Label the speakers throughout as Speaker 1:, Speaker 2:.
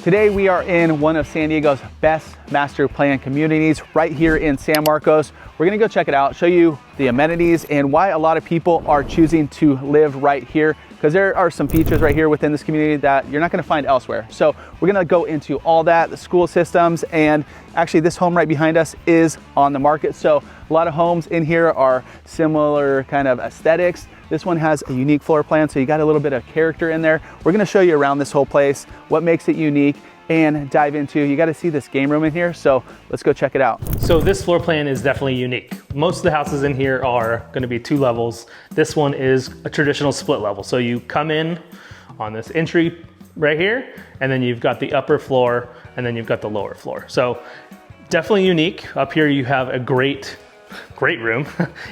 Speaker 1: Today we are in one of San Diego's best master plan communities right here in San Marcos. We're gonna go check it out, show you the amenities and why a lot of people are choosing to live right here, because there are some features right here within this community that you're not gonna find elsewhere. So we're gonna go into all that, the school systems, and actually this home right behind us is on the market. So a lot of homes in here are similar kind of aesthetics. This one has a unique floor plan, so you got a little bit of character in there. We're gonna show you around this whole place, what makes it unique, and dive into, you gotta see this game room in here, so let's go check it out.
Speaker 2: So this floor plan is definitely unique. Most of the houses in here are gonna be 2 levels. This one is a traditional split level. So you come in on this entry right here, and then you've got the upper floor, and then you've got the lower floor. So definitely unique. Up here you have a great room.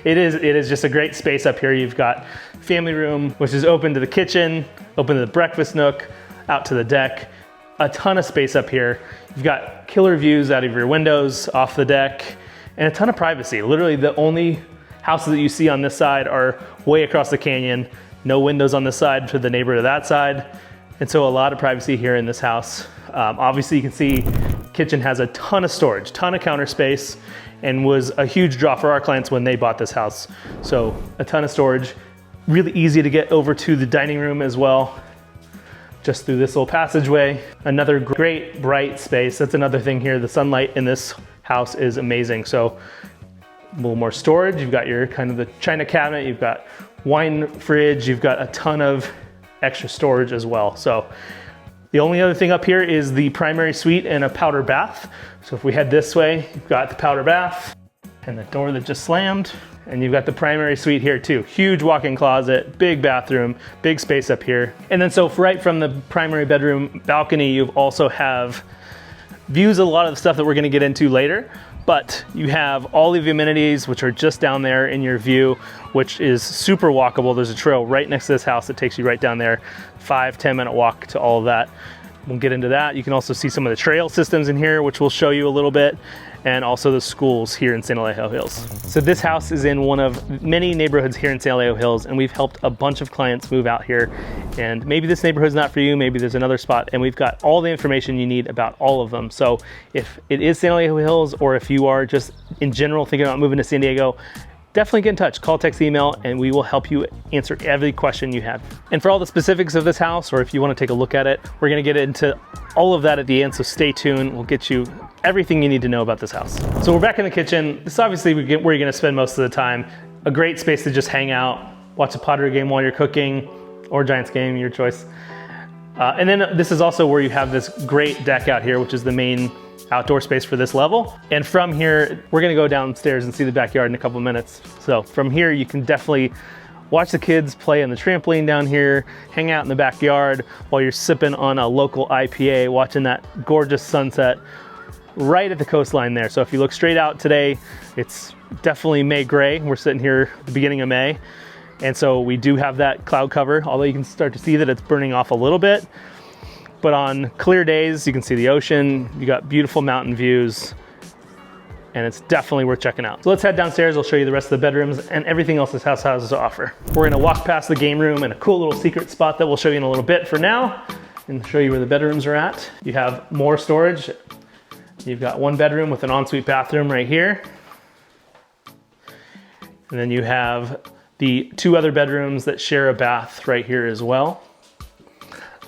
Speaker 2: It is just a great space up here. You've got family room, which is open to the kitchen, open to the breakfast nook, out to the deck. A ton of space up here. You've got killer views out of your windows, off the deck, and a ton of privacy. Literally the only houses that you see on this side are way across the canyon. No windows on this side to the neighbor to that side. And so a lot of privacy here in this house. Obviously you can see kitchen has a ton of storage, ton of counter space, and was a huge draw for our clients when they bought this house. So a ton of storage, really easy to get over to the dining room as well, just through this little passageway. Another great bright space. That's another thing here. The sunlight in this house is amazing. So a little more storage. You've got your kind of the china cabinet, you've got wine fridge, you've got a ton of extra storage as well. So the only other thing up here is the primary suite and a powder bath. So if we head this way, you've got the powder bath and the door that just slammed, and you've got the primary suite here too. Huge walk-in closet, big bathroom, big space up here. And then so right from the primary bedroom balcony, you also have views of a lot of the stuff that we're gonna get into later, but you have all of the amenities which are just down there in your view, which is super walkable. There's a trail right next to this house that takes you right down there. 5-10 minute walk to all of that. We'll get into that. You can also see some of the trail systems in here, which we'll show you a little bit, and also the schools here in San Elijo Hills. So this house is in one of many neighborhoods here in San Elijo Hills, and we've helped a bunch of clients move out here. And maybe this neighborhood's not for you, maybe there's another spot, and we've got all the information you need about all of them. So if it is San Elijo Hills, or if you are just in general thinking about moving to San Diego, definitely get in touch, call, text, email, and we will help you answer every question you have. And for all the specifics of this house, or if you want to take a look at it, we're going to get into all of that at the end, so stay tuned. We'll get you everything you need to know about this house. So we're back in the kitchen. This is obviously where you're going to spend most of the time. A great space to just hang out, watch a Pottery game while you're cooking, or Giants game, your choice. And then this is also where you have this great deck out here, which is the main outdoor space for this level. And from here, we're gonna go downstairs and see the backyard in a couple minutes. So from here, you can definitely watch the kids play on the trampoline down here, hang out in the backyard while you're sipping on a local IPA, watching that gorgeous sunset right at the coastline there. So if you look straight out today, it's definitely May gray. We're sitting here at the beginning of May. And so we do have that cloud cover, although you can start to see that it's burning off a little bit. But on clear days, you can see the ocean, you got beautiful mountain views, and it's definitely worth checking out. So let's head downstairs, I'll show you the rest of the bedrooms and everything else this house has to offer. We're gonna walk past the game room and a cool little secret spot that we'll show you in a little bit for now, and show you where the bedrooms are at. You have more storage. You've got 1 bedroom with an ensuite bathroom right here. And then you have the 2 other bedrooms that share a bath right here as well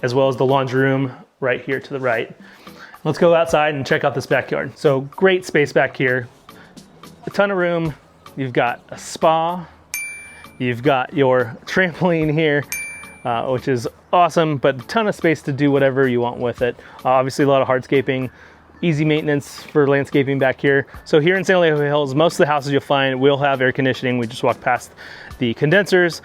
Speaker 2: as the laundry room right here to the right. Let's go outside and check out this backyard. So great space back here, a ton of room. You've got a spa, you've got your trampoline here, which is awesome, but a ton of space to do whatever you want with it. Obviously a lot of hardscaping, easy maintenance for landscaping back here. So here in San Elijo Hills, most of the houses you'll find will have air conditioning. We just walked past the condensers.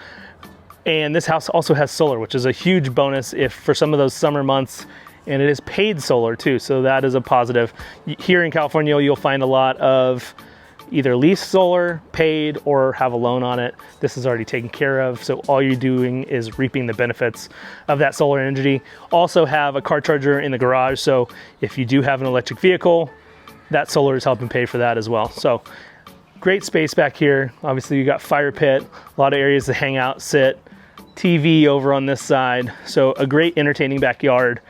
Speaker 2: And this house also has solar, which is a huge bonus if for some of those summer months, and it is paid solar too, so that is a positive. Here in California, you'll find a lot of either leased solar, paid, or have a loan on it. This is already taken care of, so all you're doing is reaping the benefits of that solar energy. Also have a car charger in the garage, so if you do have an electric vehicle, that solar is helping pay for that as well. So great space back here. Obviously you got fire pit, a lot of areas to hang out, sit, TV over on this side. So a great entertaining backyard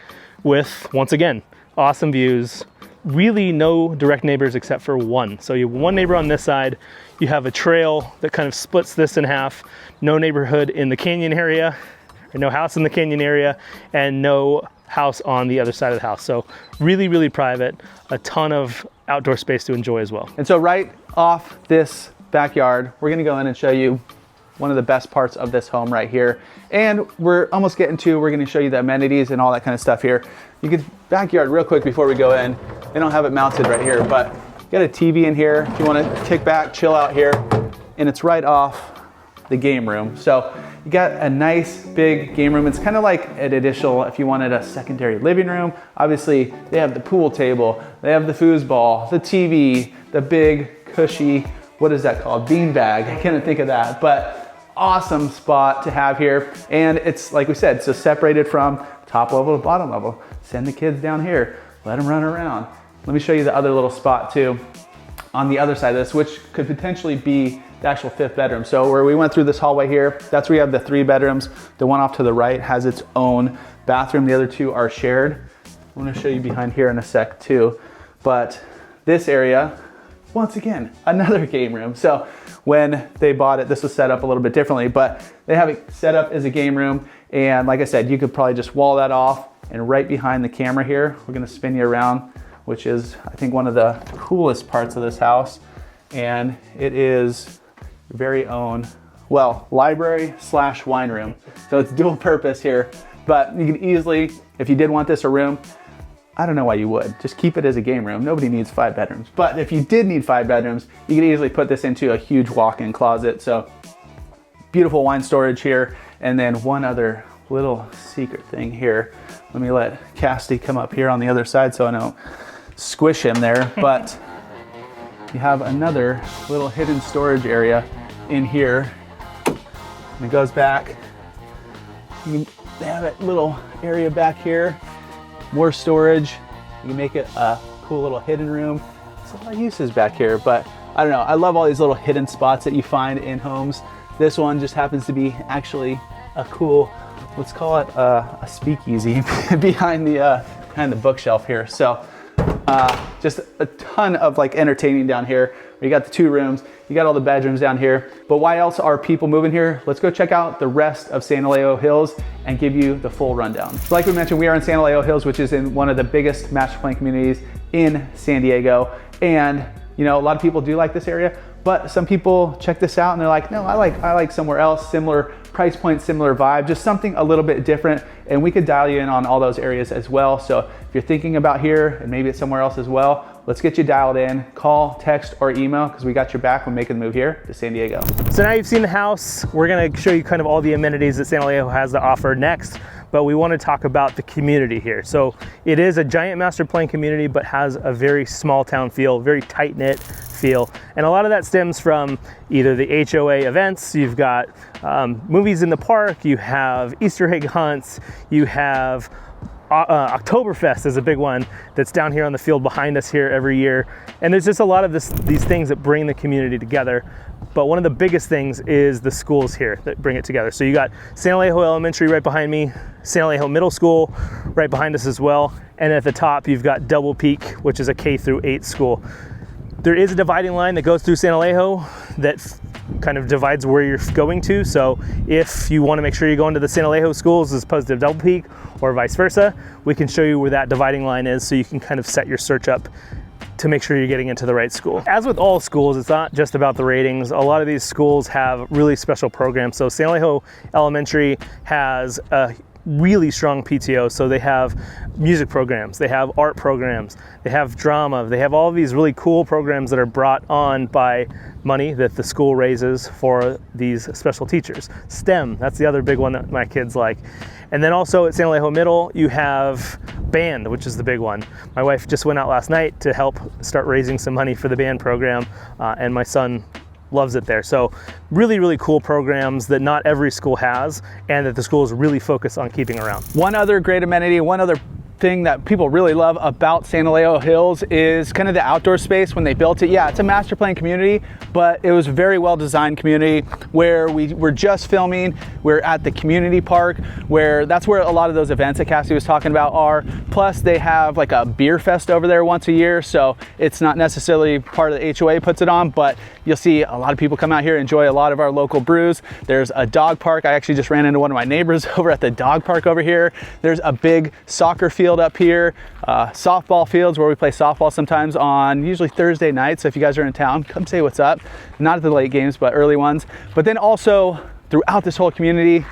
Speaker 2: with, once again, awesome views. Really no direct neighbors except for one. So you have one neighbor on this side, you have a trail that kind of splits this in half, no neighborhood in the canyon area, or no house in the canyon area, and no house on the other side of the house. So really, really private, a ton of outdoor space to enjoy as well.
Speaker 1: And so right off this backyard, we're gonna go in and show you one of the best parts of this home right here. And we're almost getting to, we're gonna show you the amenities and all that kind of stuff here. You get backyard real quick before we go in. They don't have it mounted right here, but you got a TV in here if you wanna kick back, chill out here. And it's right off the game room. So you got a nice big game room. It's kind of like an additional, if you wanted a secondary living room. Obviously they have the pool table, they have the foosball, the TV, the big cushy, what is that called? Beanbag, I can't think of that, but awesome spot to have here. And it's, like we said, so separated from top level to bottom level. Send the kids down here, let them run around. Let me show you the other little spot too on the other side of this, which could potentially be the actual 5th bedroom. So where we went through this hallway here, that's where you have the 3 bedrooms. The one off to the right has its own bathroom. The other 2 are shared. I'm gonna show you behind here in a sec too. But this area, once again, another game room. So when they bought it, this was set up a little bit differently, but they have it set up as a game room. And like I said, you could probably just wall that off, and right behind the camera here, we're gonna spin you around, which is, I think, one of the coolest parts of this house. And it is your very own, well, library / wine room. So it's dual purpose here, but you can easily, if you did want this a room, I don't know why you would. Just keep it as a game room. Nobody needs 5 bedrooms. But if you did need 5 bedrooms, you could easily put this into a huge walk-in closet. So beautiful wine storage here. And then one other little secret thing here. Let me let Casty come up here on the other side so I don't squish him there. But you have another little hidden storage area in here. And it goes back. They have a little area back here. More storage. You can make it a cool little hidden room. There's a lot of uses back here, but I don't know. I love all these little hidden spots that you find in homes. This one just happens to be actually a cool, let's call it a speakeasy behind the bookshelf here. So just a ton of like entertaining down here. You got the 2 rooms, you got all the bedrooms down here. But why else are people moving here? Let's go check out the rest of San Elijo Hills and give you the full rundown. So like we mentioned, we are in San Elijo Hills, which is in one of the biggest master plan communities in San Diego. And you know, a lot of people do like this area, but some people check this out and they're like, no, I like somewhere else, similar price point, similar vibe, just something a little bit different. And we could dial you in on all those areas as well. So if you're thinking about here and maybe it's somewhere else as well, let's get you dialed in. Call, text, or email, because we got your back when making the move here to San Diego.
Speaker 2: So now you've seen the house. We're gonna show you kind of all the amenities that San Elijo has to offer next, but we want to talk about the community here. So it is a giant master plan community, but has a very small town feel, very tight knit feel. And a lot of that stems from either the HOA events, you've got movies in the park, you have Easter egg hunts, you have Oktoberfest is a big one that's down here on the field behind us here every year. And there's just a lot of these things that bring the community together. But one of the biggest things is the schools here that bring it together. So you got San Elijo Elementary right behind me, San Elijo Middle School right behind us as well. And at the top, you've got Double Peak, which is a K-8 school. There is a dividing line that goes through San Elijo that kind of divides where you're going to. So if you want to make sure you're going to the San Elijo schools as opposed to Double Peak or vice versa, we can show you where that dividing line is so you can kind of set your search up to make sure you're getting into the right school. As with all schools, it's not just about the ratings. A lot of these schools have really special programs. So San Elijo Elementary has a really strong PTO. So they have music programs, they have art programs, they have drama, they have all these really cool programs that are brought on by money that the school raises for these special teachers. STEM, that's the other big one that my kids like. And then also at San Elijo Middle, you have band, which is the big one. My wife just went out last night to help start raising some money for the band program, and my son loves it there. So really, really cool programs that not every school has and that the schools really focus on keeping around.
Speaker 1: One other great amenity, one other thing that people really love about San Elijo Hills is kind of the outdoor space when they built it. Yeah, it's a master plan community, but it was a very well designed community where we were just filming. We're at the community park where that's where a lot of those events that Cassie was talking about are. Plus they have like a beer fest over there once a year. So it's not necessarily part of the HOA puts it on, but you'll see a lot of people come out here, enjoy a lot of our local brews. There's a dog park. I actually just ran into one of my neighbors over at the dog park over here. There's a big soccer field up here, softball fields where we play softball sometimes on usually Thursday nights. So if you guys are in town, come say what's up. Not at the late games, but early ones. But then also throughout this whole community,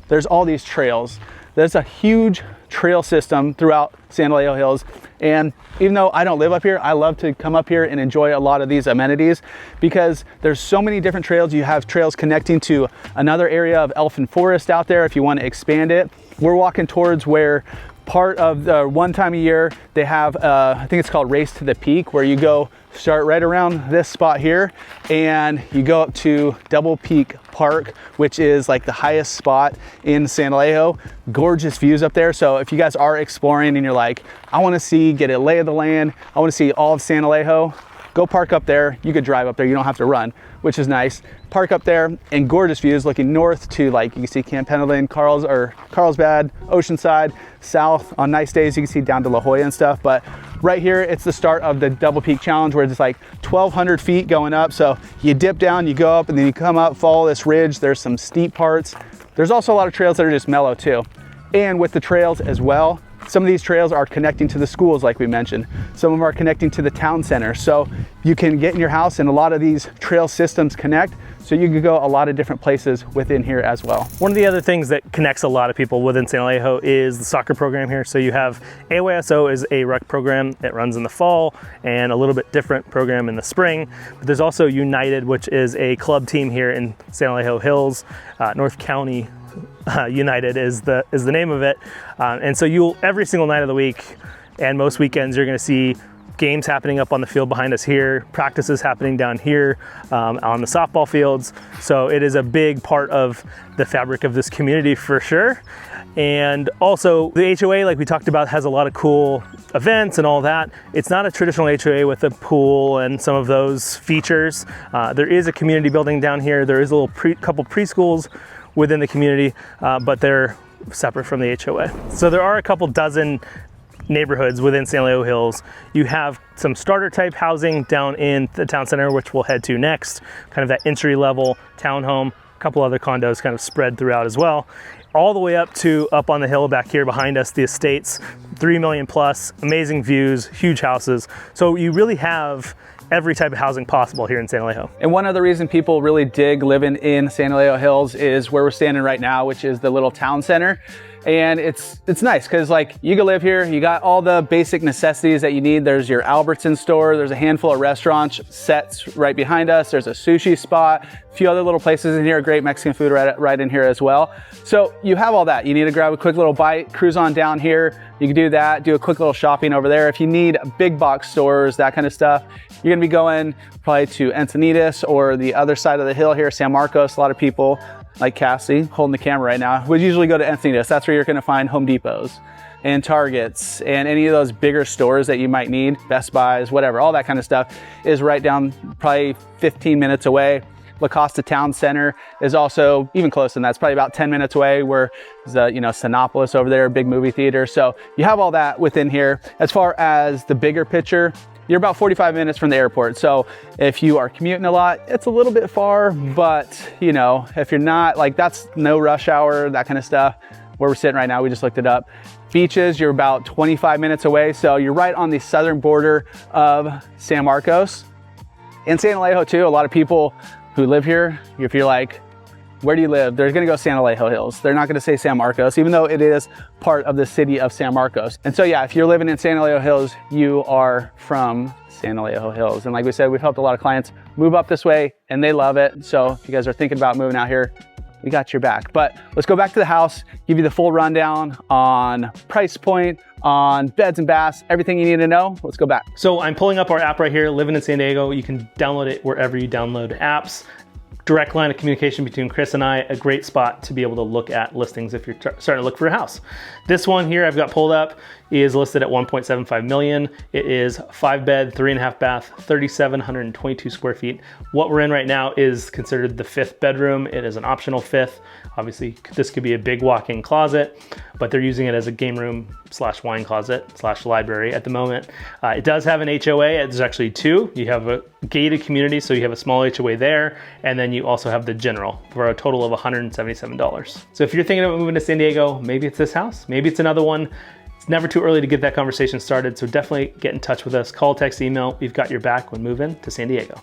Speaker 1: there's all these trails. There's a huge trail system throughout San Elijo Hills. And even though I don't live up here, I love to come up here and enjoy a lot of these amenities because there's so many different trails. You have trails connecting to another area of elfin forest out there if you want to expand it. We're walking towards where part of the one time a year they have I think it's called Race to the Peak, where you go start right around this spot here and you go up to Double Peak Park, which is like the highest spot in San Elijo. Gorgeous views up there. So if you guys are exploring and you're like, I want to see, get a lay of the land, I want to see all of San Elijo, go park up there. You could drive up there, you don't have to run, which is nice. Park up there and gorgeous views looking north to, like, you can see Camp Pendleton, Carlsbad, Oceanside. South on nice days you can see down to La Jolla and stuff. But right here it's the start of the Double Peak Challenge, where it's like 1,200 feet going up. So you dip down, you go up, and then you come up, follow this ridge. There's some steep parts. There's also a lot of trails that are just mellow too. And with the trails as well, some of these trails are connecting to the schools, like we mentioned. Some of them are connecting to the town center. So you can get in your house and a lot of these trail systems connect. So you can go a lot of different places within here as well.
Speaker 2: One of the other things that connects a lot of people within San Elijo is the soccer program here. So you have AYSO is a rec program that runs in the fall and a little bit different program in the spring. But there's also United, which is a club team here in San Elijo Hills, North County. United is the name of it. And so you'll every single night of the week and most weekends you're going to see games happening up on the field behind us here, practices happening down here on the softball fields. So it is a big part of the fabric of this community for sure. And also the HOA, like we talked about, has a lot of cool events and all that. It's not a traditional HOA with a pool and some of those features. There is a community building down here. There is a little couple preschools within the community, but they're separate from the HOA. So there are a couple dozen neighborhoods within San Elijo Hills. You have some starter type housing down in the town center, which we'll head to next, kind of that entry level townhome, a couple other condos kind of spread throughout as well, all the way up on the hill back here behind us, the estates, 3 million plus, amazing views, huge houses. So you really have every type of housing possible here in San Elijo.
Speaker 1: And one other reason people really dig living in San Elijo Hills is where we're standing right now, which is the little town center. And it's nice because, like, you can live here, you got all the basic necessities that you need. There's your Albertson store, there's a handful of restaurants sets right behind us, there's a sushi spot, a few other little places in here, great Mexican food right in here as well. So you have all that. You need to grab a quick little bite, cruise on down here, you can do that, do a quick little shopping over there. If you need big box stores, that kind of stuff, you're gonna be going probably to Encinitas or the other side of the hill here, San Marcos. A lot of people, like Cassie, holding the camera right now, would usually go to Encinitas. That's where you're gonna find Home Depots and Targets and any of those bigger stores that you might need, Best Buys, whatever, all that kind of stuff is right down probably 15 minutes away. La Costa Town Center is also even closer than that. It's probably about 10 minutes away, where the, Cinépolis over there, big movie theater. So you have all that within here. As far as the bigger picture, you're about 45 minutes from the airport. So if you are commuting a lot, it's a little bit far, but if you're not, like, that's no rush hour, that kind of stuff. Where we're sitting right now, we just looked it up. Beaches, you're about 25 minutes away. So you're right on the southern border of San Marcos. In San Elijo too, a lot of people who live here, if you're like, where do you live? They're gonna go San Elijo Hills. They're not gonna say San Marcos, even though it is part of the city of San Marcos. And so yeah, if you're living in San Elijo Hills, you are from San Elijo Hills. And like we said, we've helped a lot of clients move up this way and they love it. So if you guys are thinking about moving out here, we got your back. But let's go back to the house, give you the full rundown on price point, on beds and baths, everything you need to know. Let's go back.
Speaker 2: So I'm pulling up our app right here, Living in San Diego. You can download it wherever you download apps. direct line of communication between Chris and I, a great spot to be able to look at listings if you're starting to look for a house. This one here I've got pulled up is listed at 1.75 million. It is 5 bed, 3.5 bath, 3,722 square feet. What we're in right now is considered the 5th bedroom. It is an optional 5th. Obviously, this could be a big walk-in closet, but they're using it as a game room / wine closet / library at the moment. It does have an HOA. There's actually 2. You have a gated community, so you have a small HOA there, and then you also have the general for a total of $177. So if you're thinking about moving to San Diego, maybe it's this house, maybe it's another one. It's never too early to get that conversation started, so definitely get in touch with us. Call, text, email. We've got your back when moving to San Diego.